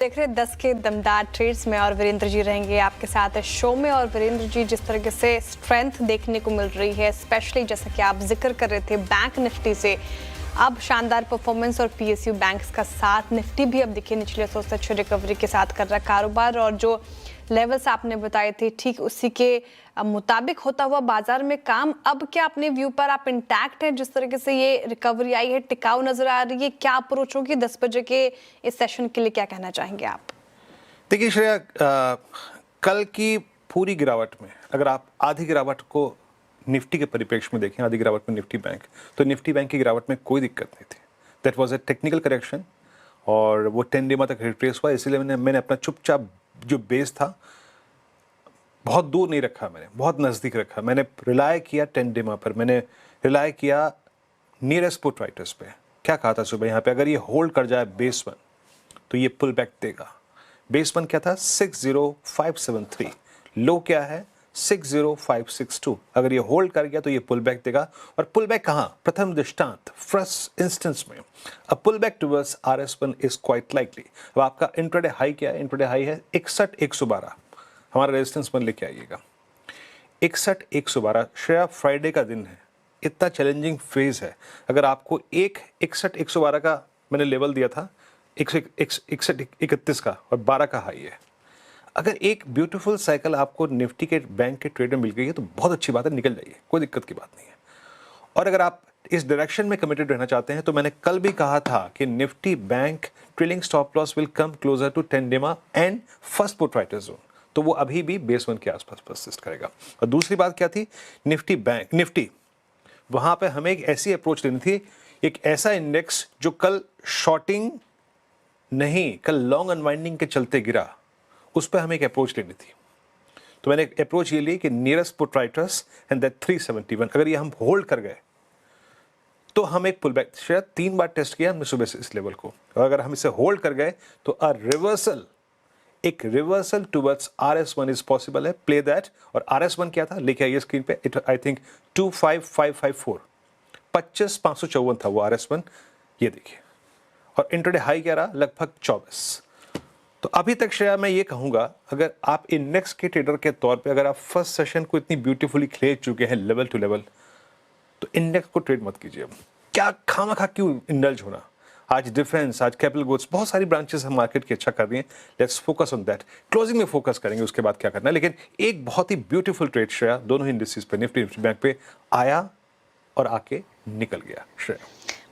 देख रहे 10 के दमदार ट्रेड्स में और वीरेंद्र जी रहेंगे आपके साथ शो में। और वीरेंद्र जी, जिस तरीके से स्ट्रेंथ देखने को मिल रही है, स्पेशली जैसा कि आप जिक्र कर रहे थे बैंक निफ्टी से, अब शानदार परफॉर्मेंस और पीएसयू बैंक्स का साथ, निफ्टी भी अब देखिए निचले 100 से अच्छी रिकवरी के साथ कर रहा है कारोबार। और जो लेवल्स आपने बताए थे ठीक उसी के मुताबिक होता हुआ बाजार में काम। अब क्या अपने व्यू पर आप इंटैक्ट हैं? जिस तरीके से ये रिकवरी आई है, टिकाऊ नजर आ रही है, क्या अप्रोच होगी 10 बजे के इस सेशन के लिए, क्या कहना चाहेंगे आप? देखिए श्रेया, कल की पूरी गिरावट में अगर आप आधी गिरावट को निफ्टी के परिप्रेक्ष्य में देखें, आधी गिरावट में निफ्टी बैंक, तो निफ्टी बैंक की गिरावट में कोई दिक्कत नहीं थी। That was a technical correction और वो 10 डे तक रिट्रेस हुआ। इसलिए मैंने अपना चुपचाप जो बेस था बहुत दूर नहीं रखा, मैंने बहुत नज़दीक रखा। मैंने रिलाय किया 10 डे पर, मैंने रिलाय किया नियरेस्ट पुट राइटर्स पे। क्या कहा था सुबह यहाँ पे, अगर ये होल्ड कर जाए बेस वन तो ये पुल बैक देगा। बेस वन क्या था? 60573। लो क्या है? 60562। अगर ये होल्ड कर गया तो ये पुल बैक देगा। और पुल बैक कहाँ? प्रथम दृष्टांत, फर्स्ट इंस्टेंस में a pull back towards RS1 is quite likely. अब आपका इंट्राडे हाई क्या है? इंट्राडे हाई है 61,112। हमारा रेजिस्टेंस वन लेके आइएगा 61,112। श्रेया, फ्राइडे का दिन है, इतना चैलेंजिंग फेज है। अगर आपको एक 61,112 का मैंने लेवल दिया था, 61,31 का और 12 का हाई है। अगर एक ब्यूटीफुल साइकिल आपको निफ्टी के बैंक के ट्रेड में मिल गई है तो बहुत अच्छी बात है, निकल जाइए, कोई दिक्कत की बात नहीं है। और अगर आप इस डायरेक्शन में कमिटेड रहना चाहते हैं तो मैंने कल भी कहा था कि Nifty bank trailing stop loss will come closer to 10 DEMA and first put writer zone, तो वो अभी भी बेस वन के आसपास परसिस्ट करेगा। और दूसरी बात क्या थी? निफ्टी वहां पे हमें एक ऐसी अप्रोच लेनी थी, एक ऐसा इंडेक्स जो कल शॉर्टिंग नहीं, कल लॉन्ग अनवाइंडिंग के चलते गिरा, उस पर हमें एक अप्रोच लेनी थी। तो मैंने एक अप्रोच ये ली कि nearest put writers and that 371, अगर ये हम होल्ड कर गए तो हम एक पुल बैक, शायद 3 बार टेस्ट किया हमने सुबह से इस लेवल को, और अगर हम इसे होल्ड कर गए तो एक reversal towards RS1 is possible है। Play that. और RS1 क्या था? लेके आइए स्क्रीन पे, इट आई थिंक 25554, 25,554 था वो RS1, ये देखिए। और इंट्राडे हाई क्या रहा? लगभग 24। तो अभी तक श्रेया मैं ये कहूंगा, अगर आप इंडेक्स के ट्रेडर के तौर पे अगर आप फर्स्ट सेशन को इतनी ब्यूटीफुली खेल चुके हैं लेवल टू लेवल, तो इंडेक्स को ट्रेड मत कीजिए। क्या खामखा क्यों इंडल्ज होना? आज डिफेंस, आज कैपिटल गुड्स, बहुत सारी ब्रांचेस हम मार्केट की अच्छा कर रही हैं। Let's focus on that. Closing में फोकस करेंगे उसके बाद क्या करना है। लेकिन एक बहुत ही ब्यूटीफुल ट्रेड श्रेया दोनों ही इंडिसेस पे, निफ्टी बैंक पे आया और आके निकल गया। श्रेया,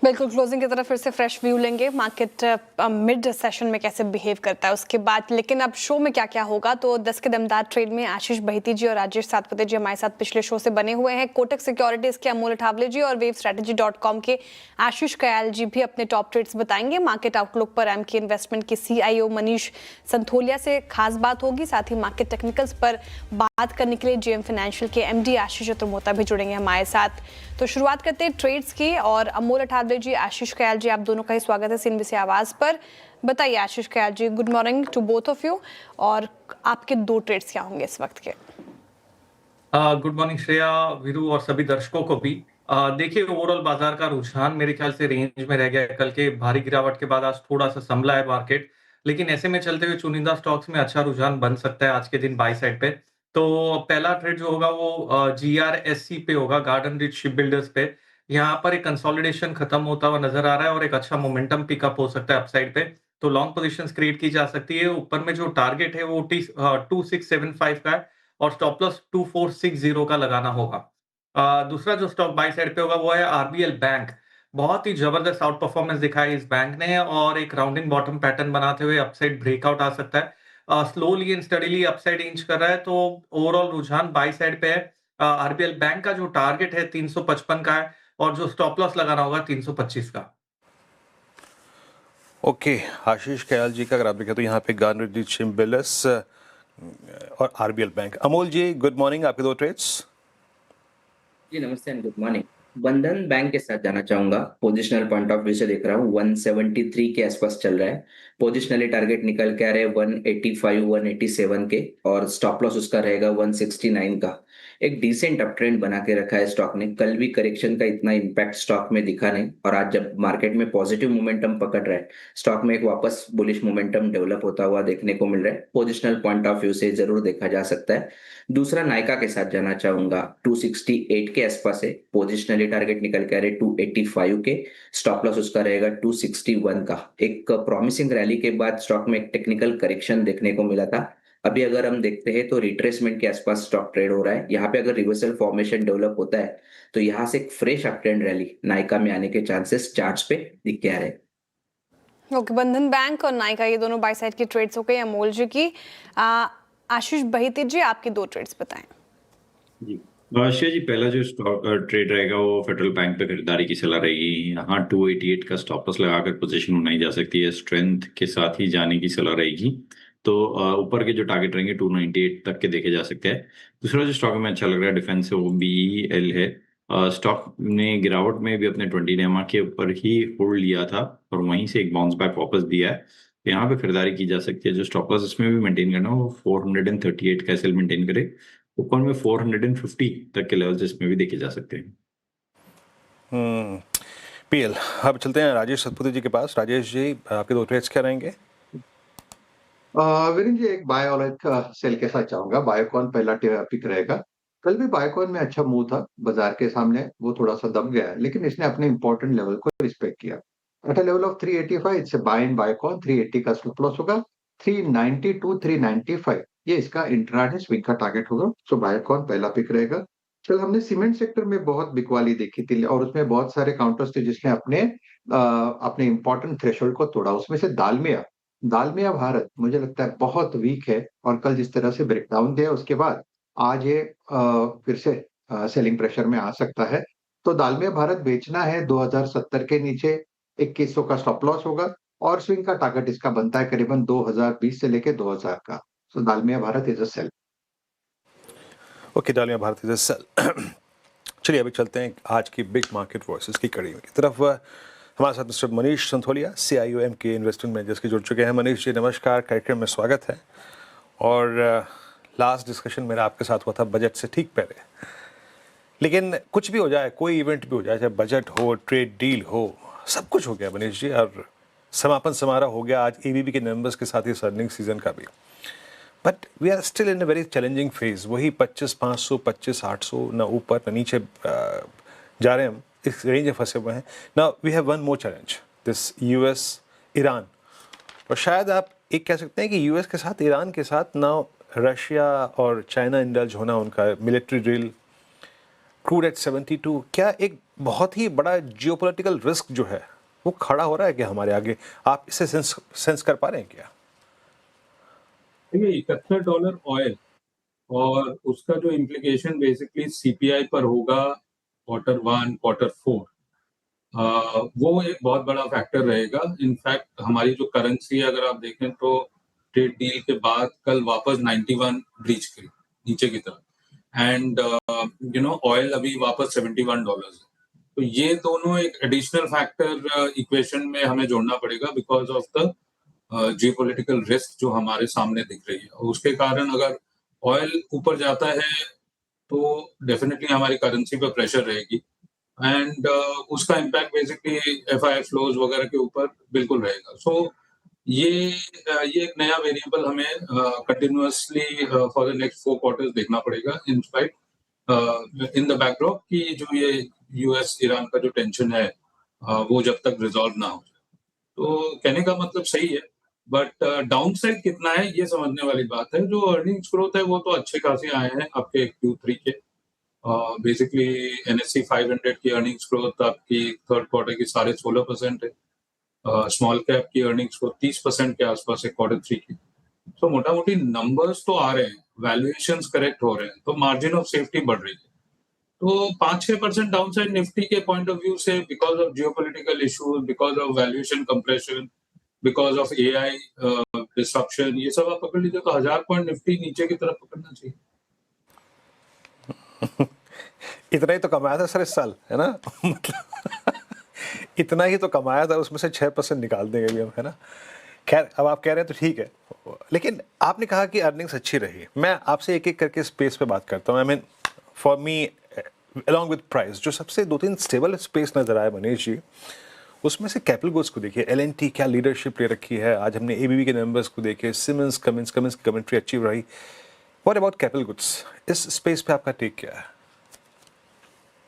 बिल्कुल, क्लोजिंग की तरफ फिर से फ्रेश व्यू लेंगे, मार्केट मिड सेशन में कैसे बिहेव करता है उसके बाद। लेकिन अब शो में क्या क्या होगा, तो 10 के दमदार ट्रेड में आशीष बहिती जी और राजेश सातपथे जी हमारे साथ पिछले शो से बने हुए हैं। कोटक सिक्योरिटीज के अमोल अठावले जी और wavestrategy.com के आशीष कयाल जी भी अपने टॉप ट्रेड्स बताएंगे। मार्केट आउटलुक पर एमके इन्वेस्टमेंट के CIO मनीष संथोलिया से खास बात होगी। साथ ही मार्केट टेक्निकल्स पर बात करने के लिए JM फाइनेंशियल के MD आशीष चतुर्मोता भी जुड़ेंगे हमारे साथ। तो शुरुआत करते हैं ट्रेड्स की, और अमोल अठावले जी, आशीष कयाल जी, आप दोनों का ही स्वागत है CNBC आवाज पर। बताइए Ashish Kayal ji, good morning to both of you, और आपके 2 ट्रेड्स क्या होंगे इस वक्त के? गुड मॉर्निंग श्रेया, वीरू और सभी दर्शकों को भी। देखिए, ओवरऑल बाजार का रुझान मेरे ख्याल से रेंज में रह गया है। कल के भारी गिरावट के बाद आज थोड़ा सा संभला है मार्केट, लेकिन ऐसे में चलते हुए चुनिंदा स्टॉक्स में अच्छा रुझान बन सकता है आज के दिन बाय साइड पे। तो पहला ट्रेड जो होगा वो GRSC पे होगा, गार्डन रिच शिप बिल्डर्स पे। यहाँ पर एक कंसोलिडेशन खत्म होता हुआ नजर आ रहा है और एक अच्छा मोमेंटम पिकअप हो सकता है अपसाइड पे। तो लॉन्ग पोजीशंस क्रिएट की जा सकती है। ऊपर में जो टारगेट है वो 2675 का है और स्टॉप लॉस 2460 का लगाना होगा। दूसरा जो स्टॉक बाय साइड पे होगा वो है RBL बैंक। बहुत ही जबरदस्त आउट परफॉर्मेंस दिखाई इस बैंक ने और एक राउंडिंग बॉटम पैटर्न बनाते हुए अपसाइड ब्रेकआउट आ सकता है। Slowly and steadily upside inch कर रहा है, तो ओवरऑल रुझान बाय साइड पे है। RBL बैंक का जो टारगेट है 355 का है और जो स्टॉप लॉस लगाना होगा 325 का। ओके, आशीष कयाल जी का अगर आप देखें तो यहाँ पे गार्डन रिच शिप बिल्डर्स और RBL बैंक। अमोल जी, गुड मॉर्निंग, आपके 2 ट्रेड्स। जी नमस्ते एंड गुड मॉर्निंग। बंधन बैंक के साथ जाना चाहूंगा। पोजिशनल पॉइंट ऑफ व्यू से देख रहा हूँ 173 के आसपास चल रहा है। पोजिशनली टारगेट निकल के आ रहे हैं 185 187 के और स्टॉप लॉस उसका रहेगा 169 का। एक डिसेंट अप ट्रेंड बना के रखा है स्टॉक ने। कल भी करेक्शन का इतना इम्पैक्ट स्टॉक में दिखा नहीं, और आज जब मार्केट में पॉजिटिव मोमेंटम पकड़ रहा है, स्टॉक में एक वापस बुलिश मोमेंटम डेवलप होता हुआ देखने को मिल रहा है। पोजिशनल पॉइंट ऑफ व्यू से जरूर देखा जा सकता है। दूसरा नायका के साथ जाना चाहूंगा, 268 के आसपास है, पोजिशनली टारगेट निकल के आ रहे 285 के, स्टॉप लॉस उसका रहेगा 261 का। एक प्रॉमिसिंग रैली के बाद स्टॉक में एक टेक्निकल करेक्शन देखने को मिला था। अभी अगर हम देखते हैं तो रिट्रेसमेंट के आसपास स्टॉक ट्रेड हो रहा है। यहाँ पे अगर रिवर्सल फॉर्मेशन डेवलप होता है तो यहाँ से एक fresh up trend rally Nykaa में आने के चांसेस चार्ट्स पे दिख के आ रहे हैं। ओके, बंधन बैंक और नायका ये दोनों बाय साइड की ट्रेड्स हो गई अमोल जी की। आशीष बहीती जी, आपकी 2 ट्रेड्स बताएं। जी श्रेया जी, पहला जो स्टॉक ट्रेड रहेगा वो फेडरल बैंक पे खरीदारी की सलाह रहेगी। यहाँ 288 का स्टॉप लॉस लगाकर पोजीशन बनाई जा सकती है, स्ट्रेंथ के साथ ही जाने की सलाह रहेगी। तो ऊपर के जो टारगेट रहेंगे 298 तक के देखे जा सकते हैं। दूसरा जो स्टॉक में अच्छा लग रहा है डिफेंस है वो BEL है। स्टॉक ने गिरावट में भी अपने 20 EMA के ऊपर ही होल्ड लिया था और वहीं से एक बाउंस बैक वापस दिया है। यहाँ पे खरीदारी की जा सकती है। जो स्टॉप लॉस इसमें भी मेंटेन करना है वो 438 का एसएल मेंटेन करे। ऊपर में 450 तक के लेवल्स इसमें भी देखे जा सकते हैं। PL। अब चलते हैं राजेश सतपथी जी के पास। राजेश जी, आपके 2 ट्रेड्स क्या रहेंगे? वीरेंद्र जी, एक बाय और एक सेल के साथ चाहूंगा। बायोकॉन पहला पिक रहेगा। कल भी बायोकॉन में अच्छा मूव था, बाजार के सामने वो थोड़ा सा दब गया है, लेकिन इसने अपने इंपॉर्टेंट लेवल को रिस्पेक्ट किया। At a level of 385 it's buy in Biocon. 380 का स्टॉप लॉस होगा। 390 टू 395 ये इसका इंट्राडे स्विंग का टारगेट होगा। सो बायोकॉन पहला पिक रहेगा। कल हमने सीमेंट सेक्टर में बहुत बिकवाली देखी थी और उसमें बहुत सारे काउंटर्स थे जिसने अपने इंपॉर्टेंट थ्रेशोल्ड को तोड़ा। उसमें से दालमिया भारत मुझे लगता है बहुत वीक है, और कल जिस तरह से ब्रेकडाउन दिया उसके बाद आज ये फिर से सेलिंग प्रेशर में आ सकता है। तो दालमिया भारत बेचना है 2070 के नीचे। 2100 का स्टॉप लॉस होगा और स्विंग का टारगेट इसका बनता है करीबन 2020 से लेके 2000 का। So Dalmia Bharat is a sell. Okay, Dalmia Bharat is a sell. चलिए अभी चलते हैं आज की बिग मार्केट वॉइसेस की कड़ी की तरफ। हमारे साथ mister Manish Santholia, CIO MK investment managers के जुड़ चुके हैं। मनीष जी नमस्कार, कार्यक्रम में स्वागत है। और लास्ट डिस्कशन मेरा आपके साथ हुआ था बजट से ठीक पहले, लेकिन कुछ भी हो जाए, कोई इवेंट भी हो जाए, चाहे बजट हो, ट्रेड डील हो, सब कुछ हो गया मनीष जी, और समापन समारोह हो गया आज ABB के नंबर्स के साथ इस अर्निंग सीजन का भी। But we are still in a very challenging phase. वही 25,500, 25,800, ना ऊपर ना नीचे जा रहे हैं हम, इस रेंज में फंसे हुए हैं। Now we have one more challenge, this US Iran. और शायद आप एक कह सकते हैं कि US के साथ, ईरान के साथ ना रशिया और चाइना इंडल्ज होना, उनका मिलिट्री ड्रिल, क्रूड एट 72, क्या एक बहुत ही बड़ा जियोपॉलिटिकल रिस्क जो है वो खड़ा हो रहा है क्या हमारे आगे? आप इसे सेंस कर पा रहे हैं क्या? देखिए, $71 ऑयल और उसका जो इम्प्लीकेशन बेसिकली CPI पर होगा Q1, Q4, वो एक बहुत बड़ा फैक्टर रहेगा। इनफैक्ट हमारी जो करेंसी अगर आप देखें तो ट्रेड डील के बाद कल वापस 91 ब्रीच करी नीचे की तरफ, एंड ऑयल अभी वापस $71 है। तो ये दोनों एक एडिशनल फैक्टर इक्वेशन में हमें जोड़ना पड़ेगा because of the geopolitical risk जो हमारे सामने दिख रही है। और उसके कारण अगर ऑयल ऊपर जाता है तो डेफिनेटली हमारी करेंसी पर प्रेशर रहेगी, एंड उसका इम्पैक्ट बेसिकली FI फ्लोज वगैरह के ऊपर बिल्कुल रहेगा। सो ये एक नया वेरिएबल हमें continuously for the next 4 quarters देखना पड़ेगा, in spite in the backdrop कि जो ये US ईरान का जो टेंशन है वो जब तक रिजॉल्व ना हो। तो कहने का मतलब सही है, बट डाउन साइड कितना है ये समझने वाली बात है। जो अर्निंग्स ग्रोथ है वो तो अच्छे खासे आए हैं आपके Q3 के। बेसिकली NSE 500 की अर्निंग्स ग्रोथ आपकी थर्ड क्वार्टर की 16.5% है। स्मॉल कैप की अर्निंग्स ग्रोथ 30% के आसपास है Q3 की। तो मोटा मोटी नंबर्स तो आ रहे हैं, वैल्यूएशंस करेक्ट हो रहे हैं, तो मार्जिन ऑफ सेफ्टी बढ़ रही है। तो 5-6% डाउनसाइड निफ्टी के पॉइंट ऑफ व्यू से, because of geopolitical issues, because of valuation compression, because of AI disruption, ये सब आप पकड़ लीजिए तो 1000 पॉइंट निफ्टी नीचे की तरफ पकड़ना चाहिए। इतना ही तो कमाया था सर इस साल, है ना? मतलब इतना ही तो कमाया था, उसमें से 6% निकाल देंगे भी हम, है ना? खैर, अब आप कह रहे हैं तो ठीक है, लेकिन आपने कहा कि अर्निंग्स अच्छी रही। मैं आपसे एक एक करके स्पेस पे बात करता हूँ। I mean for me along with price जो सबसे 2-3 स्टेबल स्पेस नजर आया मनीष जी, उसमें से कैपिटल गुड्स को देखिए, L&T क्या लीडरशिप ले रखी है। आज हमने ABB के नंबर्स को देखे, सिमेंस कमिंस की कमेंट्री अच्छी रही। व्हाट अबाउट कैपिटल गुड्स, इस स्पेस पे आपका टेक क्या है?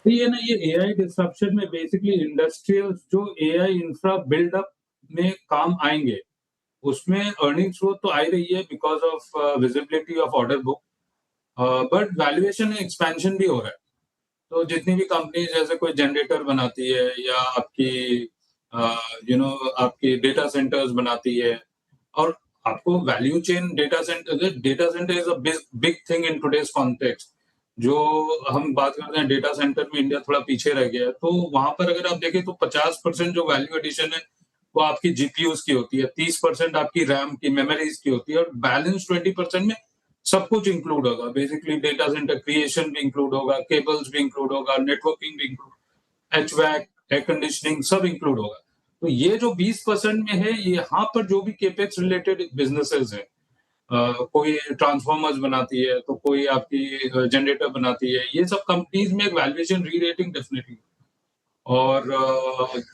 ये ना, ये एआई डिस्रप्शन में बेसिकली इंडस्ट्रियल जो एआई इंफ्रा बिल्डअप में काम आएंगे, उसमें अर्निंग्स ग्रोथ तो आ ही रही है because of visibility of order book, but valuation expansion भी हो रहा है। तो जितनी भी कंपनी जैसे कोई जनरेटर बनाती है या आपकी आपकी डेटा सेंटर्स बनाती है, और आपको value chain data centre is a big thing in today's context. जो हम बात करते हैं डेटा सेंटर में इंडिया थोड़ा पीछे रह गया है, तो वहां पर अगर आप देखें तो 50% जो वैल्यू एडिशन है वो आपकी जीपीयूज की होती है, 30% आपकी रैम की मेमोरीज की होती है, और बैलेंस 20% में सब कुछ इंक्लूड होगा। बेसिकली डेटा सेंटर क्रिएशन भी इंक्लूड होगा, केबल्स भी इंक्लूड होगा, नेटवर्किंग भी इंक्लूड, एचवैक, एयर कंडीशनिंग सब इंक्लूड होगा। तो ये जो 20% में है, यहाँ पर जो भी केपेक्स रिलेटेड बिजनेसेस है, कोई ट्रांसफॉर्मर्स बनाती है तो कोई आपकी जनरेटर बनाती है, ये सब कंपनीज में एक वैल्यूएशन री रेटिंग डेफिनेटली, और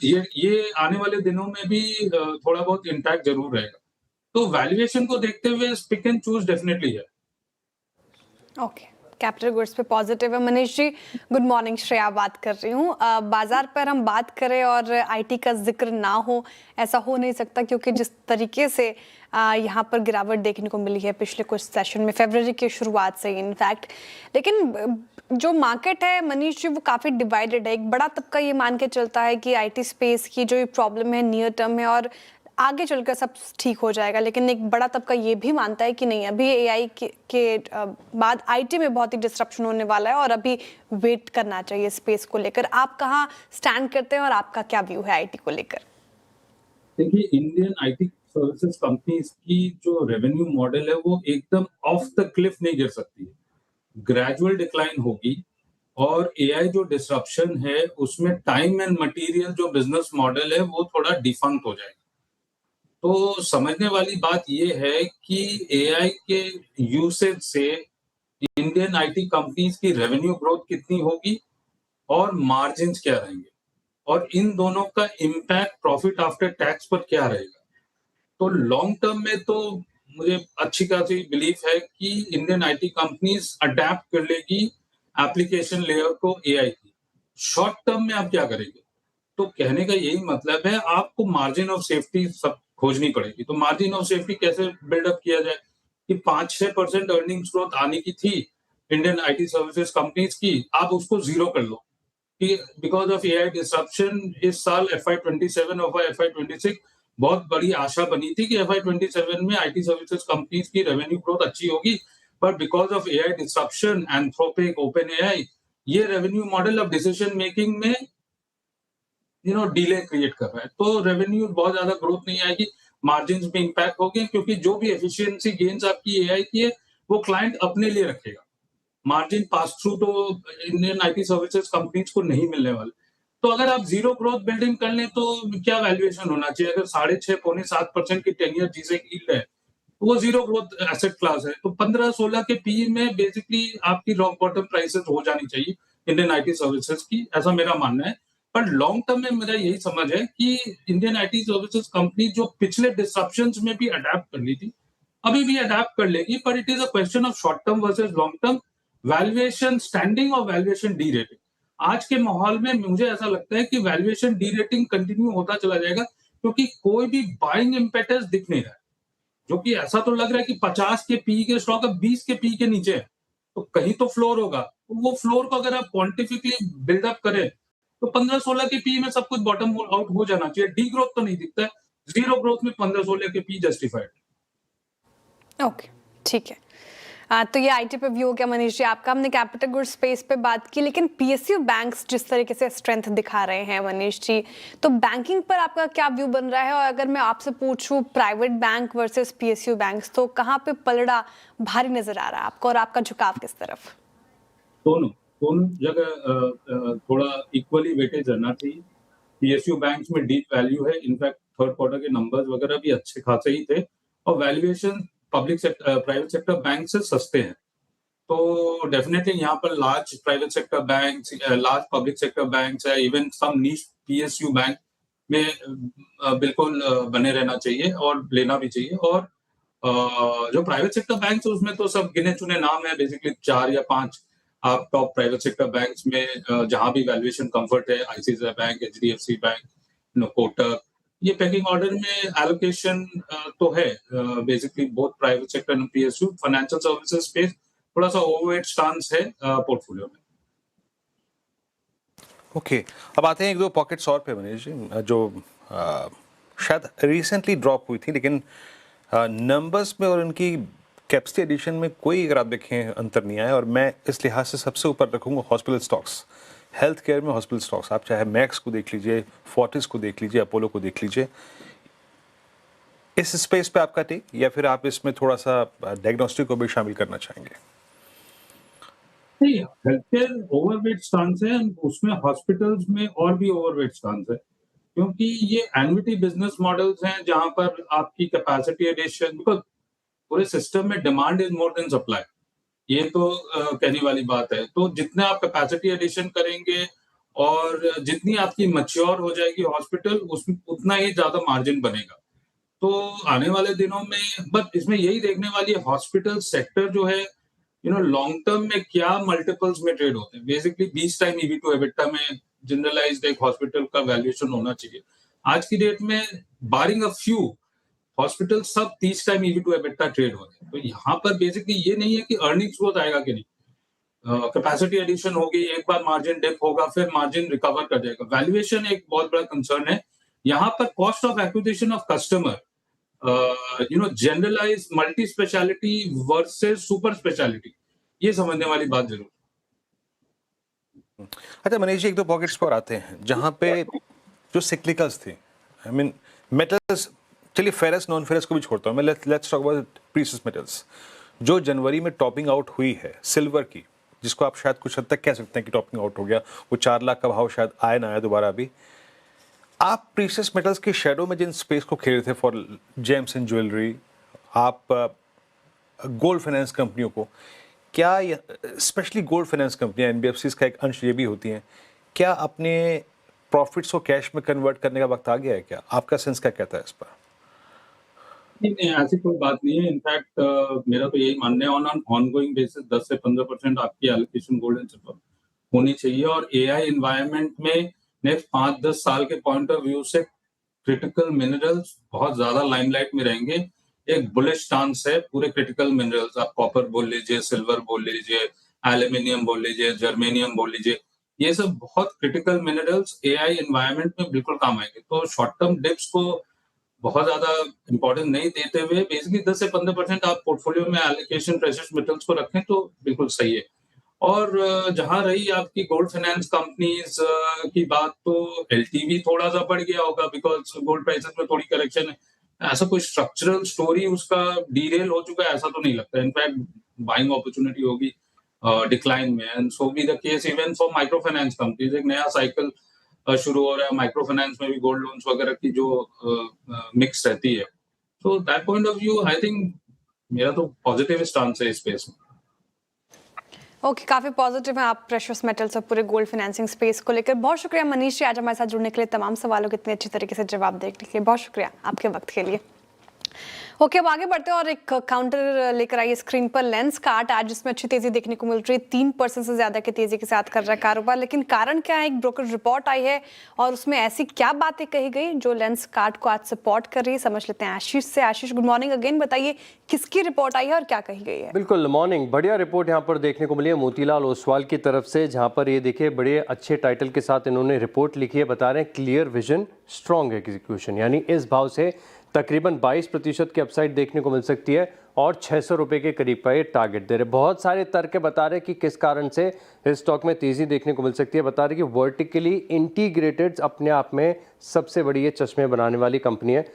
ये आने वाले दिनों में भी थोड़ा बहुत इंटैक्ट जरूर रहेगा। तो वैल्यूएशन को देखते हुए पिक एंड चूज डेफिनेटली है। ओके, कैपिटल गुड्स पे पॉजिटिव है। मनीष जी, गुड मॉर्निंग, श्रेया बात कर रही हूँ। बाजार पर हम बात करें और आईटी का जिक्र ना हो, ऐसा हो नहीं सकता, क्योंकि जिस तरीके से यहाँ पर गिरावट देखने को मिली है पिछले कुछ सेशन में, फरवरी की शुरुआत से इनफैक्ट। लेकिन जो मार्केट है मनीष जी, वो काफ़ी डिवाइडेड है। एक बड़ा तबका ये मान के चलता है कि आईटी स्पेस की जो प्रॉब्लम है नियर टर्म है और आगे चलकर सब ठीक हो जाएगा, लेकिन एक बड़ा तबका ये भी मानता है कि नहीं, अभी एआई के बाद आईटी में बहुत ही डिस्ट्रप्शन होने वाला है और अभी वेट करना चाहिए स्पेस को लेकर। आप कहाँ स्टैंड करते हैं और आपका क्या व्यू है आईटी को लेकर? देखिए, इंडियन आईटी सर्विसेज कंपनीज की जो रेवेन्यू मॉडल है वो एकदम ऑफ द क्लिफ नहीं गिर सकती है, ग्रेजुअल डिक्लाइन होगी, और एआई जो डिस्रप्शन है उसमें टाइम एंड मटेरियल जो बिजनेस मॉडल है वो थोड़ा डिफंक्ट हो जाएगा। तो समझने वाली बात यह है कि एआई के यूसेज से इंडियन आईटी कंपनीज की रेवेन्यू ग्रोथ कितनी होगी और मार्जिन्स क्या रहेंगे, और इन दोनों का इम्पैक्ट प्रॉफिट आफ्टर टैक्स पर क्या रहेगा। तो लॉन्ग टर्म में तो मुझे अच्छी खासी बिलीफ है कि इंडियन आईटी कंपनीज अडेप्ट कर लेगी एप्लीकेशन लेयर को एआई की। शॉर्ट टर्म में आप क्या करेंगे, तो कहने का यही मतलब है आपको मार्जिन ऑफ सेफ्टी सब खोजनी पड़ेगी। तो मार्जिन ऑफ सेफ्टी कैसे बिल्डअप किया जाए कि 5-6% अर्निंग्स ग्रोथ आने की थी इंडियन आईटी सर्विसेज कंपनीज की, आप उसको जीरो कर लो कि बिकॉज ऑफ एआई डिसरप्शन इस साल FY27 और FY26 बहुत बड़ी आशा बनी थी कि FY27 में आईटी सर्विसेज कंपनीज की रेवेन्यू ग्रोथ अच्छी होगी, but because of AI disruption, Anthropic, open AI, ये रेवेन्यू मॉडल अब डिसीजन मेकिंग में डिले क्रिएट कर रहा है। तो रेवेन्यू बहुत ज्यादा ग्रोथ नहीं आएगी, मार्जिन में इंपैक्ट होगी, क्योंकि जो भी एफिशिएंसी गेन्स आपकी एआई की है वो क्लाइंट अपने लिए रखेगा। मार्जिन पास थ्रू तो इंडियन आईटी सर्विसेज कंपनीज को नहीं मिलने वाले। तो अगर आप जीरो ग्रोथ बिल्डिंग कर लें तो क्या वैल्यूएशन होना चाहिए? अगर 6.5-7% की 10 ईयर जीसे यील्ड है, वो जीरो ग्रोथ एसेट क्लास है, तो 15-16 के पी में बेसिकली आपकी रॉक बॉटम प्राइसेस हो जानी चाहिए इंडियन आईटी सर्विसेज की, ऐसा मेरा मानना है। पर लॉन्ग टर्म में मेरा यही समझ है कि इंडियन आईटी सर्विसेज कंपनी जो पिछले डिसरप्शंस में भी अडेप्ट कर ली थी, अभी भी अडेप्ट कर लेगी, पर it is a question of short term versus long term, valuation standing और वैल्यूएशन डी रेटिंग। आज के माहौल में मुझे ऐसा लगता है कि वैल्यूएशन डी रेटिंग कंटिन्यू होता चला जाएगा, क्योंकि कोई भी बाइंग इम्पेटस दिख नहीं रहा है, जो कि ऐसा तो लग रहा है कि 50 के पी के स्टॉक अब 20 के पी के नीचे है, तो कहीं तो फ्लोर होगा। वो फ्लोर को अगर आप क्वांटिफिकली बिल्डअप करें तो 15-16 के पी में सब कुछ बॉटम आउट हो जाना चाहिए। डी ग्रोथ तो नहीं दिखता है, जीरो ग्रोथ में 15-16 के पी जस्टिफाइड। ओके, ठीक है। तो ये आईटी पे व्यू हो गया मनीष जी आपका। हमने कैपिटल गुड्स स्पेस पे बात की, लेकिन पीएसयू बैंक्स जिस तरीके से स्ट्रेंथ दिखा रहे हैं मनीष जी, तो बैंकिंग पर आपका क्या व्यू बन रहा है? और अगर मैं आपसे पूछूं private bank versus PSU banks, तो कहाँ पे पलड़ा भारी नजर आ रहा है आपको और आपका झुकाव किस तरफ? दोनों जगह थोड़ा इक्वली वेटेज रहना चाहिए। पीएसयू बैंक्स में डीप वैल्यू है, इनफैक्ट थर्ड क्वार्टर के नंबर्स वगैरह भी अच्छे खासे ही थे, और valuation public sector private sector bank से सस्ते हैं। तो डेफिनेटली यहाँ पर large private sector banks, large public sector banks है, इवन सम नीश पीएसयू बैंक में बिल्कुल बने रहना चाहिए और लेना भी चाहिए। और जो प्राइवेट सेक्टर बैंक्स है उसमें तो सब गिने चुने नाम है, बेसिकली 4 या 5 आप टॉप प्राइवेट सेक्टर बैंक्स में जहां भी वैल्यूएशन कंफर्ट है, ICICI bank, HDFC bank, Kotak, ये पैकिंग ऑर्डर में एलोकेशन तो है basically both private sector and PSU. Financial services space थोड़ा सा ओवरवेट स्टांस है पोर्टफोलियो में। ओके, अब आते हैं एक दो पॉकेट्स और पे मनीष जी, जो शायद रिसेंटली ड्रॉप हुई थी, लेकिन नंबर्स में और उनकी कैपेसिटी एडिशन में कोई, अगर आप देखें, अंतर नहीं आया। और मैं इस लिहाज से सबसे ऊपर रखूंगा हॉस्पिटल स्टॉक्स, हेल्थ केयर में हॉस्पिटल स्टॉक्स। आप चाहे मैक्स को देख लीजिए, फोर्टिस को देख लीजिए, अपोलो को देख लीजिए। इस स्पेस पे आपका टेक, या फिर आप इसमें थोड़ा सा डायग्नोस्टिक को भी शामिल करना चाहेंगे? नहीं, हेल्थ केयर ओवरवेट स्टांस है, उसमें हॉस्पिटल्स में और भी ओवरवेट स्टांस है, क्योंकि ये एन्युटी बिजनेस मॉडल्स हैं जहां पर आपकी कैपेसिटी एडिशन, बिकॉज पूरे सिस्टम में demand is more than supply, ये तो कहने वाली बात है। तो जितने आप कैपेसिटी एडिशन करेंगे और जितनी आपकी मैच्योर हो जाएगी हॉस्पिटल, उतना ही ज्यादा मार्जिन बनेगा। तो आने वाले दिनों में बट इसमें यही देखने वाली है, हॉस्पिटल सेक्टर जो है लॉन्ग टर्म में क्या मल्टीपल्स में ट्रेड होते हैं। Basically 20 time EV to EBITDA में जनरलाइज्ड एक हॉस्पिटल का वैल्यूएशन होना चाहिए। आज की डेट में बारिंग अ फ्यू हॉस्पिटल सब 30 time EV to EBITDA trade होते हैं। तो यहाँ पर बेसिकली ये नहीं है कि अर्निंग्स ग्रोथ आएगा कि नहीं, कैपेसिटी एडिशन होगी, एक बार मार्जिन डिप होगा, फिर मार्जिन रिकवर कर जाएगा। वैल्यूएशन एक बहुत बड़ा कंसर्न है। यहाँ पर cost of acquisition of customer, generalise multi speciality versus super speciality, ये समझने वाली बात जरूर। अच्छा मनीष जी, एक दो पॉकेट्स पर आते हैं जहां पे जो सिक्लिकल्स थे, आई मीन मेटल्स, चलिए फेरस नॉन फेरस को भी छोड़ता हूं मैं, let's talk about precious metals. जो जनवरी में टॉपिंग आउट हुई है सिल्वर की, जिसको आप शायद कुछ हद तक कह सकते हैं कि टॉपिंग आउट हो गया, वो 4 लाख का भाव शायद आया ना आया दोबारा अभी। आप प्रीशियस मेटल्स के शेडो में जिन स्पेस को खेल रहे थे फॉर जेम्स एंड ज्वेलरी, आप गोल्ड फाइनेंस कंपनियों को, क्या स्पेशली गोल्ड फाइनेंस कंपनियां, एनबीएफसीज का एक अंश ये भी होती हैं, क्या अपने प्रॉफिट्स को कैश में कन्वर्ट करने का वक्त आ गया है क्या? आपका सेंस क्या कहता है इस पर? नहीं, ऐसी कोई बात नहीं है। इनफैक्ट मेरा तो यही मानना है, ऑन ऑनगोइंग बेसिस 10 से 15% आपकी एलोकेशन गोल्ड एंड सिल्वर होनी चाहिए। और एआई एनवायरनमेंट में नेक्स्ट 5-10 साल के पॉइंट ऑफ व्यू से क्रिटिकल मिनरल्स बहुत ज्यादा लाइमलाइट में रहेंगे। एक बुलिश स्टांस है पूरे क्रिटिकल मिनरल्स, आप कॉपर बोल लीजिए, सिल्वर बोल लीजिए, एल्यूमिनियम बोल लीजिए, जर्मेनियम बोल लीजिए, ये सब बहुत क्रिटिकल मिनरल्स एआई एनवायरनमेंट में बिल्कुल काम आएंगे। तो शॉर्ट टर्म डिप्स को बहुत ज्यादा इंपॉर्टेंस नहीं देते हुए बेसिकली 10 से 15% आप पोर्टफोलियो में एलोकेशन प्रेशियस मेटल्स को रखें तो बिल्कुल सही है। और जहां रही आपकी गोल्ड फाइनेंस कंपनीज की बात, तो एलटीवी थोड़ा सा बढ़ गया होगा बिकॉज गोल्ड प्राइसेस में थोड़ी करेक्शन है। ऐसा कोई स्ट्रक्चरल स्टोरी उसका डीरेल हो चुका है ऐसा तो नहीं लगता। इनफैक्ट बाइंग अपॉर्चुनिटी होगी डिक्लाइन में, and so be the case even for micro finance companies. एक नया साइकिल शुरू हो रहा है माइक्रो फाइनेंस में भी, गोल्ड लोन्स वगैरह की जो मिक्स रहती है। तो that point of view I think मेरा तो पॉजिटिव स्टांस है इस स्पेस में। ओके, काफ़ी पॉजिटिव है आप प्रेशियस मेटल्स और पूरे गोल्ड फाइनेंसिंग स्पेस को लेकर। बहुत शुक्रिया मनीष जी, आज हमारे साथ जुड़ने के लिए, तमाम सवालों के इतने अच्छी तरीके से जवाब देने के लिए बहुत शुक्रिया आपके वक्त के लिए। ओके, अब आगे बढ़ते हैं और एक काउंटर लेकर आइए स्क्रीन पर। लेंस कार्ट आज इसमें अच्छी तेजी देखने को मिल रही है, 3% से ज्यादा की तेजी के साथ कर रहा है कारोबार। लेकिन कारण क्या है? एक ब्रोकर रिपोर्ट आई है और उसमें ऐसी क्या बातें कही गई जो लेंस कार्ट को आज सपोर्ट कर रही है, समझ लेते हैं आशीष से। आशीष, गुड मॉर्निंग अगेन, बताइए किसकी रिपोर्ट आई है और क्या कही गई है? बिल्कुल मॉर्निंग, बढ़िया रिपोर्ट यहाँ पर देखने को मिली है मोतीलाल ओसवाल की तरफ से, जहाँ पर ये देखिए बड़े अच्छे टाइटल के साथ इन्होंने रिपोर्ट लिखी है। बता रहे हैं क्लियर विजन, स्ट्रॉन्ग एग्जीक्यूशन, यानी इस भाव से तकरीबन 22% की अपसाइड देखने को मिल सकती है और 600 रुपये के करीब का ये टारगेट दे रहे। बहुत सारे तर्क बता रहे कि किस कारण से इस स्टॉक में तेज़ी देखने को मिल सकती है। बता रहे कि वर्टिकली इंटीग्रेटेड अपने आप में सबसे बड़ी ये चश्मे बनाने वाली कंपनी है।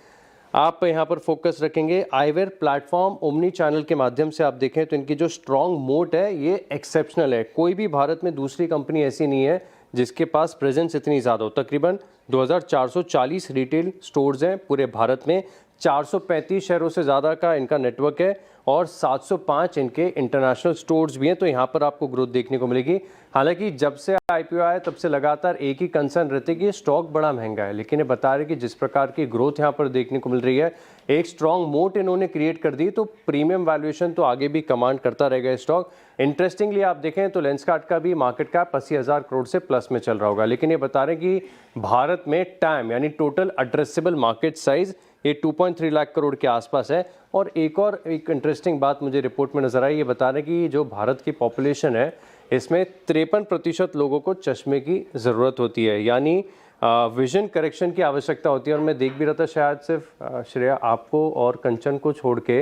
आप यहाँ पर फोकस रखेंगे आईवेयर प्लेटफॉर्म, ओमनी चैनल के माध्यम से आप देखें तो इनकी जो स्ट्रॉन्ग मोट है ये एक्सेप्शनल है। कोई भी भारत में दूसरी कंपनी ऐसी नहीं है जिसके पास प्रेजेंस इतनी ज़्यादा हो। तकरीबन 2440 रिटेल स्टोर्स हैं पूरे भारत में, 435 शहरों से ज़्यादा का इनका नेटवर्क है और 705 इनके इंटरनेशनल स्टोर्स भी हैं, तो यहाँ पर आपको ग्रोथ देखने को मिलेगी। हालांकि जब से आईपीओ आया तब से लगातार एक ही कंसर्न रहती है कि ये स्टॉक बड़ा महंगा है, लेकिन ये बता रहे कि जिस प्रकार की ग्रोथ यहाँ पर देखने को मिल रही है, एक स्ट्रॉन्ग मोट इन्होंने क्रिएट कर दी, तो प्रीमियम वैल्यूएशन तो आगे भी कमांड करता रहेगा ये स्टॉक। इंटरेस्टिंगली आप देखें तो लेंसकार्ट का भी मार्केट कैप 80,000 करोड़ से प्लस में चल रहा होगा, लेकिन ये बता रहे हैं कि भारत में टैम यानी टोटल एड्रेसेबल मार्केट साइज ये 2.3 लाख करोड़ के आसपास है। और एक इंटरेस्टिंग बात मुझे रिपोर्ट में नजर आई, ये बता रहे हैं कि जो भारत की पॉपुलेशन है इसमें 53% लोगों को चश्मे की ज़रूरत होती है, यानी विजन करेक्शन की आवश्यकता होती है। और मैं देख भी रहा था, शायद सिर्फ श्रेया आपको और कंचन को छोड़ के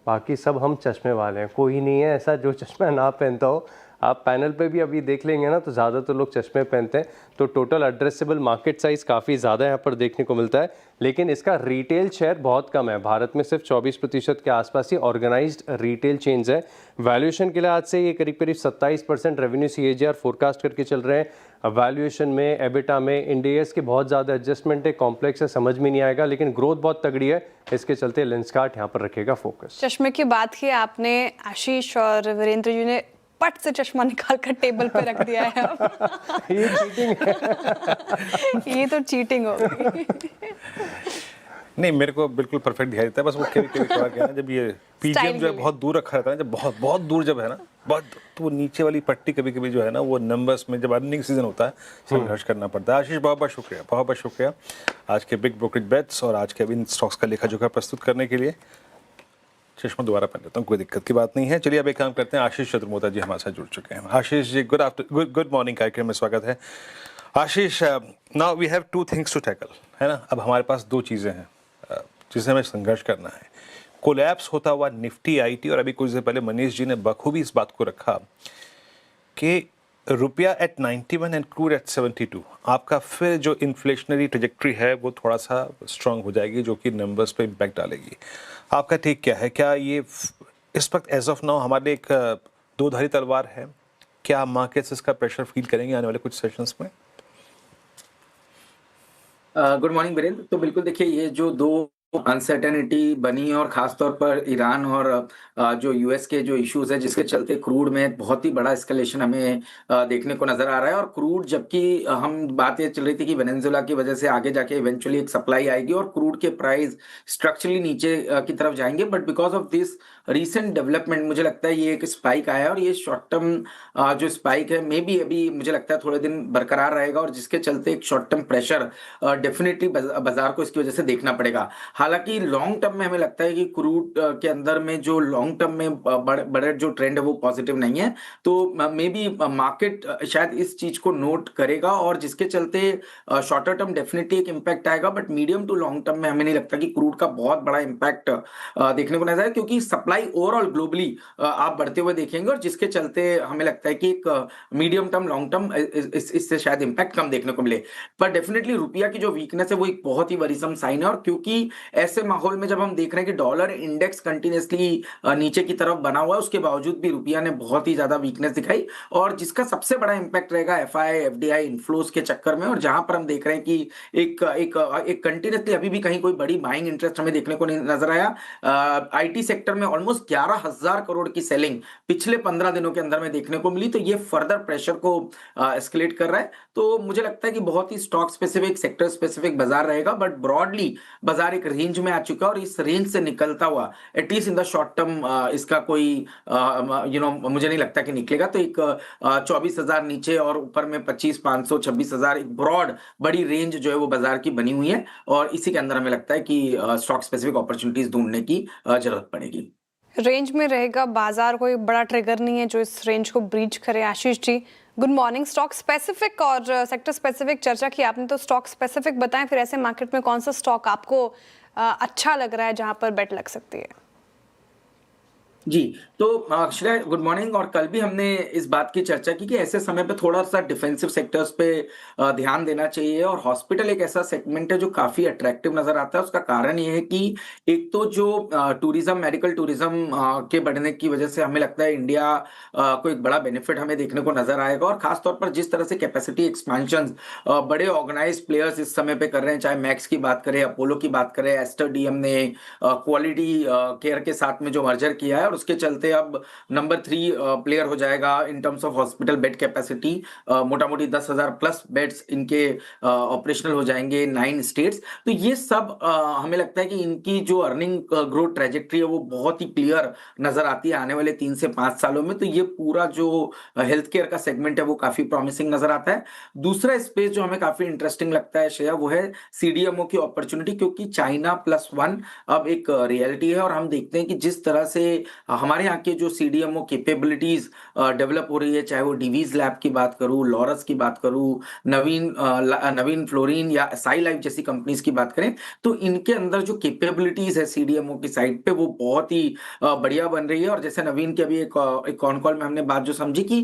बाकी सब हम चश्मे वाले हैं, कोई नहीं है ऐसा जो चश्मा ना पहनता हो। आप पैनल पे भी अभी देख लेंगे ना तो ज़्यादातर लोग चश्मे पहनते हैं, तो टोटल एड्रेसेबल मार्केट साइज़ काफ़ी ज़्यादा यहाँ पर देखने को मिलता है, लेकिन इसका रिटेल शेयर बहुत कम है। भारत में सिर्फ 24% के आसपास ही ऑर्गेनाइज्ड रिटेल चेन्स है। वैल्यूएशन के लिहाज से ये करीब करीब 27% रेवेन्यू CAGR फोरकास्ट करके चल रहे हैं। वैल्यूएशन में, एबिटा में, इंडियस के बहुत ज़्यादा एडजस्टमेंट है, कॉम्प्लेक्स है, समझ में नहीं आएगा, लेकिन ग्रोथ बहुत तगड़ी है, इसके चलते लेंसकार्ट यहाँ पर रखेगा फोकस। चश्मे की बात की आपने, आशीष और वीरेंद्र जी ने पट से चश्मा निकाल कर टेबल पे रख दिया है ये चीटिंग है। ये तो चीटिंग हो गई। नहीं, मेरे को बिल्कुल परफेक्ट दिखाई देता है, बस वो कभी थोड़ा क्या है ना, जब ये पीजीएम जो है बहुत दूर रखा रहता है, जब बहुत बहुत दूर जब है ना, बहुत, तो वो नीचे वाली पट्टी कभी कभी जो है ना, वो नंबर्स में जब अर्निंग सीजन होता है संघर्ष करना पड़ता है। आशीष बहुत बहुत शुक्रिया, बहुत बहुत शुक्रिया आज के बिग ब्रोकरेज बेट्स और आज के इन स्टॉक्स का लेखा जोखा प्रस्तुत करने के लिए। चश्मा दोबारा पहन लेता हूँ, कोई दिक्कत की बात नहीं है। चलिए अब एक काम करते हैं, आशीष चतुर्मोता जी हमारे साथ जुड़ चुके हैं। आशीष जी, गुड मॉर्निंग कार्यक्रम में स्वागत है। Ashish, now we have 2 things to tackle, है ना। अब हमारे पास 2 चीज़ें हैं जिससे हमें संघर्ष करना है। कोलैप्स होता हुआ निफ्टी आईटी, और अभी कुछ देर पहले मनीष जी ने बखूबी इस बात को रखा कि रुपया एट 91 एंड क्रूड एट 72, आपका फिर जो इन्फ्लेशनरी ट्रेजेक्ट्री है वो थोड़ा सा स्ट्रांग हो जाएगी, जो कि नंबर्स पे इम्पैक्ट डालेगी। आपका टेक क्या है? क्या ये इस वक्त एज ऑफ नाउ हमारे एक 2-धारी तलवार है? क्या मार्केट्स इसका प्रेशर फील करेंगे आने वाले कुछ सेशंस में? Good morning Virendra. तो बिल्कुल देखिए, ये जो 2 अनसर्टेनिटी बनी और खासतौर पर ईरान और जो यूएस के जो इश्यूज है, जिसके चलते क्रूड में बहुत ही बड़ा एस्केलेशन हमें देखने को नजर आ रहा है। और क्रूड, जबकि हम बात ये चल रही थी कि वेनेजुएला की वजह से आगे जाके इवेंचुअली एक सप्लाई आएगी और क्रूड के प्राइस स्ट्रक्चरली नीचे की तरफ जाएंगे, but because of this recent development मुझे लगता है ये एक स्पाइक आया, और ये शॉर्ट टर्म जो स्पाइक है मे बी अभी मुझे लगता है थोड़े दिन बरकरार रहेगा, और जिसके चलते एक शॉर्ट टर्म प्रेशर डेफिनेटली बाजार को इसकी वजह से देखना पड़ेगा। हालांकि लॉन्ग टर्म में हमें लगता है कि क्रूड के अंदर में जो लॉन्ग टर्म में बड़े जो ट्रेंड है वो पॉजिटिव नहीं है, तो मे बी मार्केट शायद इस चीज को नोट करेगा, और जिसके चलते शॉर्टर टर्म डेफिनेटली एक इम्पैक्ट आएगा, but medium to long term में हमें नहीं लगता कि क्रूड का बहुत बड़ा इम्पैक्ट देखने को नजर आए, क्योंकि सप्लाई ओवरऑल ग्लोबली आप बढ़ते हुए देखेंगे, और जिसके चलते हमें लगता है कि एक मीडियम टर्म लॉन्ग टर्म इससे शायद इम्पैक्ट कम देखने को मिले। पर डेफिनेटली रुपया की जो वीकनेस है वो एक बहुत ही वरीसम साइन है, और क्योंकि ऐसे माहौल में जब हम देख रहे हैं कि डॉलर इंडेक्स कंटिन्यूअसली नीचे की तरफ बना हुआ है, उसके बावजूद भी रुपया ने बहुत ही ज्यादा वीकनेस दिखाई, और जिसका सबसे बड़ा इंपैक्ट रहेगा एफआई एफडीआई इनफ्लोज के चक्कर में, और जहां पर हम देख रहे हैं कि एक कंटिन्यूअसली अभी भी कहीं कोई बड़ी बाइंग इंटरेस्ट हमें देखने को नहीं नजर आया। आईटी सेक्टर में ऑलमोस्ट 11,000 करोड़ की सेलिंग पिछले 15 दिनों के अंदर में देखने को मिली, तो ये फर्दर प्रेशर को एस्केलेट कर रहा है। तो मुझे लगता है कि बहुत ही स्टॉक स्पेसिफिक, सेक्टर स्पेसिफिक बाजार रहेगा, बट ब्रॉडली बाजार एक रेंज में आ चुका है, और इस रेंज से निकलता हुआ at least in the short term इसका कोई मुझे नहीं लगता कि निकलेगा। तो एक 24,000 नीचे और ऊपर में 25,500 26,000 एक ब्रॉड बड़ी रेंज जो है वो बाजार की बनी हुई है, और इसी के अंदर हमें लगता है कि स्टॉक स्पेसिफिक अपॉर्चुनिटीज ढूंढने की जरूरत पड़ेगी। रेंज में रहेगा बाजार, कोई बड़ा ट्रिगर नहीं है जो इस रेंज को ब्रीच करे। Ashish ji, good morning. Stock specific और सेक्टर स्पेसिफिक चर्चा की आपने, तो स्टॉक स्पेसिफिक बताएं, फिर ऐसे मार्केट में कौन सा स्टॉक आपको अच्छा लग रहा है जहां पर बेट लग सकती है? जी, तो श्रेया गुड मॉर्निंग। और कल भी हमने इस बात की चर्चा की कि ऐसे समय पे थोड़ा-सा डिफेंसिव सेक्टर्स पे ध्यान देना चाहिए, और हॉस्पिटल एक ऐसा सेगमेंट है जो काफ़ी अट्रैक्टिव नज़र आता है। उसका कारण ये है कि एक तो जो टूरिज़्म, मेडिकल टूरिज़्म के बढ़ने की वजह से हमें लगता है इंडिया को एक बड़ा बेनिफिट हमें देखने को नज़र आएगा, और ख़ास तौर पर जिस तरह से कैपेसिटी एक्सपेंशंस बड़े ऑर्गेनाइज्ड प्लेयर्स इस समय पे कर रहे हैं, चाहे मैक्स की बात करें, अपोलो की बात करें, एस्टर डीएम ने क्वालिटी केयर के साथ में जो मर्जर किया है, और उसके चलते अब नंबर 3 प्लेयर हो जाएगा in terms of hospital bed capacity. मोटा-मोटी 10,000 प्लस बेड्स इनके ऑपरेशनल हो जाएंगे 9 स्टेट्स। तो ये सब हमें लगता है कि इनकी जो अर्निंग ग्रोथ ट्रेजेक्ट्री है वो बहुत ही क्लियर नजर आती है आने वाले 3 से 5 सालों में। तो ये पूरा जो हेल्थ केयर का सेगमेंट है वो काफी प्रॉमिसिंग नजर आता है। दूसरा स्पेस जो हमें काफी इंटरेस्टिंग लगता है श्रेया, वो है सीडीएमओ की अपॉर्चुनिटी, क्योंकि चाइना +1 अब एक रियलिटी है, और हम देखते हैं कि जिस तरह से हमारे यहाँ के जो सीडीएमओ कैपेबिलिटीज डेवलप हो रही है, चाहे वो डिवीज लैब की बात करूं, लॉरस की बात करूं, नवीन फ्लोरिन या साई लाइफ जैसी कंपनीज की बात करें, तो इनके अंदर जो कैपेबिलिटीज है सीडीएमओ की साइड पे वो बहुत ही बढ़िया बन रही है। और जैसे नवीन के अभी एक कॉन कॉल में हमने बात जो समझी कि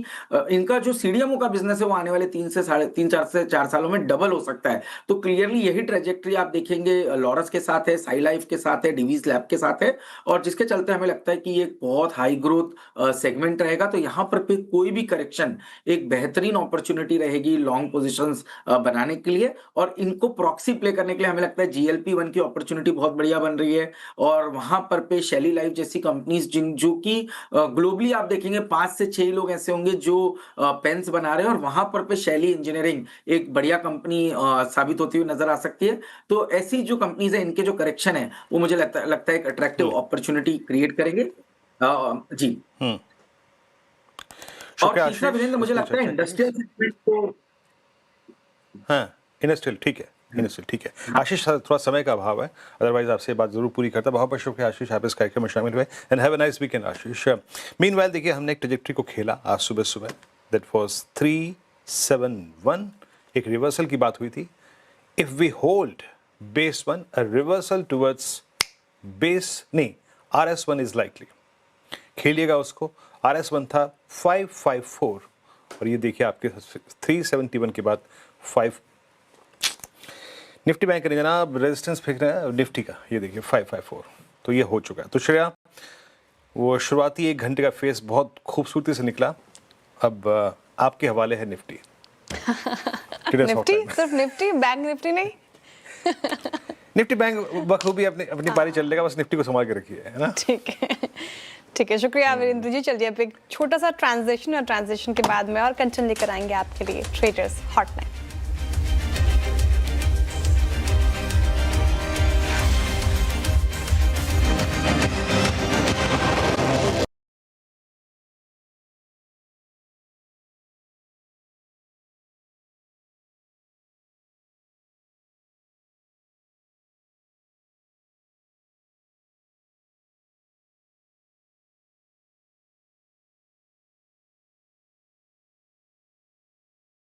इनका जो सीडीएमओ का बिजनेस है वो आने वाले 4 सालों में डबल हो सकता है। तो क्लियरली यही ट्रेजेक्ट्री आप देखेंगे लॉरस के साथ है, साई लाइफ के साथ है, डिवीज लैब के साथ है, और जिसके चलते हमें लगता है कि ये बहुत हाई ग्रोथ सेगमेंट रहेगा। तो यहाँ पर कोई भी करेक्शन एक बेहतरीन अपॉर्चुनिटी रहेगी लॉन्ग पोजीशंस बनाने के लिए, और इनको प्रॉक्सी प्ले करने के लिए हमें लगता है GLP-1 की अपॉर्चुनिटी बहुत बढ़िया बन रही है। और वहां पर पे शैली लाइफ जैसी कंपनीज जो कि ग्लोबली आप देखेंगे 5 से 6 लोग ऐसे होंगे जो पेन्स बना रहे हैं, और वहां पर पे शैली इंजीनियरिंग एक बढ़िया कंपनी साबित होती हुई नजर आ सकती है। तो ऐसी जो कंपनीज है इनके जो करेक्शन है वो मुझे लगता है एक अट्रैक्टिव अपॉर्चुनिटी क्रिएट करेंगे। जी। और तीसरा वीरेंद्र मुझे लगता है इंडस्ट्रियल सेगमेंट को, हाँ इंडस्ट्रियल ठीक है, इंडस्ट्रियल ठीक है। आशीष थोड़ा समय का अभाव है, अदरवाइज आपसे बात जरूर पूरी करता। बहुत बहुत शुक्रिया आशीष, आप इस कार्यक्रम में शामिल हुए, and have a nice weekend Ashish. Meanwhile देखिए हमने एक ट्रेजेक्ट्री को खेला आज सुबह सुबह, दैट वाज 371, एक रिवर्सल की बात हुई थी। If we hold base 1, a reversal towards base नहीं RS1 इज लाइकली, खेलिएगा उसको। RS1 था 554, और ये देखिए आपके 371 के बाद 5। निफ्टी बैंक करेंगे ना, रेजिस्टेंस फेंक रहे हैं निफ्टी का, ये देखिए 554, तो ये हो चुका है। तो श्रेया वो शुरुआती 1 घंटे का फेस बहुत खूबसूरती से निकला, अब आपके हवाले है निफ्टी। निफ्टी सिर्फ निफ्टी, बैंक निफ्टी नहीं। निफ्टी बैंक बखूबी अपनी पारी चल लेगा, बस निफ्टी को संभाल के रखिए, है ना। ठीक है, शुक्रिया वीरेंद्र जी। चलिए अब एक छोटा सा ट्रांजिशन, और ट्रांजिशन के बाद में और कंटेंट लेकर आएंगे आपके लिए ट्रेडर्स हॉटलाइन।